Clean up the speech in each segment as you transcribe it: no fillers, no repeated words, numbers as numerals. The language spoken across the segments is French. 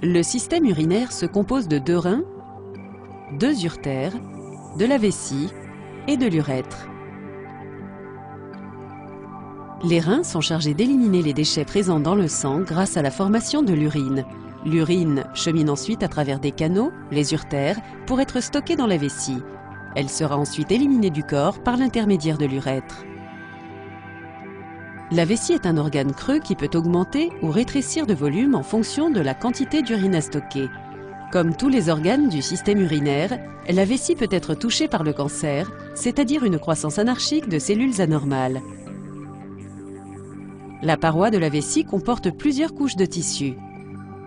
Le système urinaire se compose de 2 reins, 2 uretères, de la vessie et de l'urètre. Les reins sont chargés d'éliminer les déchets présents dans le sang grâce à la formation de l'urine. L'urine chemine ensuite à travers des canaux, les uretères, pour être stockée dans la vessie. Elle sera ensuite éliminée du corps par l'intermédiaire de l'urètre. La vessie est un organe creux qui peut augmenter ou rétrécir de volume en fonction de la quantité d'urine à stocker. Comme tous les organes du système urinaire, la vessie peut être touchée par le cancer, c'est-à-dire une croissance anarchique de cellules anormales. La paroi de la vessie comporte plusieurs couches de tissu.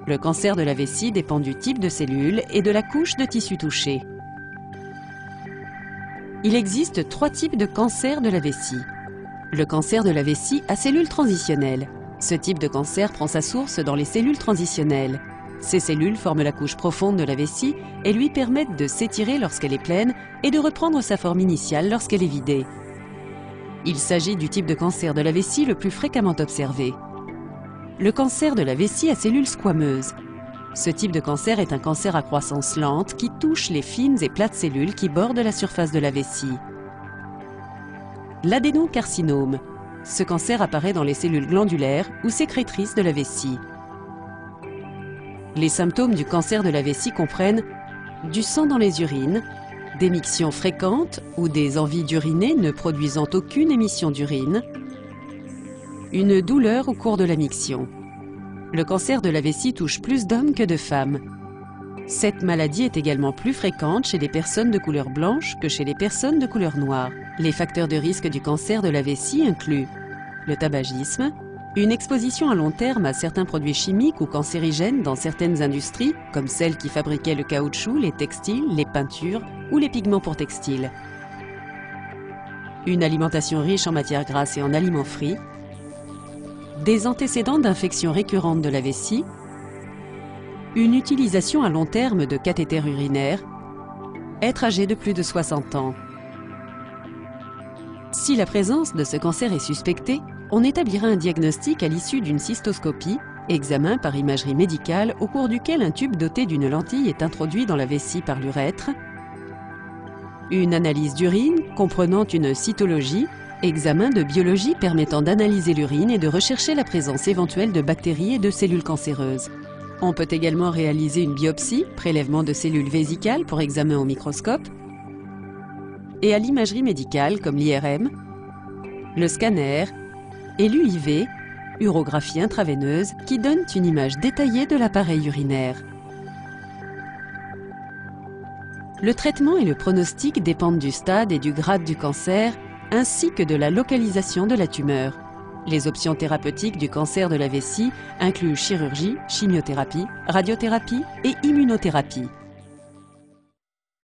Le cancer de la vessie dépend du type de cellules et de la couche de tissu touchée. Il existe 3 types de cancer de la vessie. Le cancer de la vessie à cellules transitionnelles. Ce type de cancer prend sa source dans les cellules transitionnelles. Ces cellules forment la couche profonde de la vessie et lui permettent de s'étirer lorsqu'elle est pleine et de reprendre sa forme initiale lorsqu'elle est vidée. Il s'agit du type de cancer de la vessie le plus fréquemment observé. Le cancer de la vessie à cellules squameuses. Ce type de cancer est un cancer à croissance lente qui touche les fines et plates cellules qui bordent la surface de la vessie. L'adénocarcinome. Ce cancer apparaît dans les cellules glandulaires ou sécrétrices de la vessie. Les symptômes du cancer de la vessie comprennent du sang dans les urines, des mictions fréquentes ou des envies d'uriner ne produisant aucune émission d'urine, une douleur au cours de la miction. Le cancer de la vessie touche plus d'hommes que de femmes. Cette maladie est également plus fréquente chez les personnes de couleur blanche que chez les personnes de couleur noire. Les facteurs de risque du cancer de la vessie incluent le tabagisme, une exposition à long terme à certains produits chimiques ou cancérigènes dans certaines industries, comme celles qui fabriquaient le caoutchouc, les textiles, les peintures ou les pigments pour textiles, une alimentation riche en matières grasses et en aliments frits, des antécédents d'infections récurrentes de la vessie, une utilisation à long terme de cathéters urinaires, être âgé de plus de 60 ans. Si la présence de ce cancer est suspectée, on établira un diagnostic à l'issue d'une cystoscopie, examen par imagerie médicale au cours duquel un tube doté d'une lentille est introduit dans la vessie par l'urètre, une analyse d'urine comprenant une cytologie, examen de biologie permettant d'analyser l'urine et de rechercher la présence éventuelle de bactéries et de cellules cancéreuses. On peut également réaliser une biopsie, prélèvement de cellules vésicales pour examen au microscope, et à l'imagerie médicale comme l'IRM, le scanner et l'UIV, urographie intraveineuse, qui donnent une image détaillée de l'appareil urinaire. Le traitement et le pronostic dépendent du stade et du grade du cancer, ainsi que de la localisation de la tumeur. Les options thérapeutiques du cancer de la vessie incluent chirurgie, chimiothérapie, radiothérapie et immunothérapie.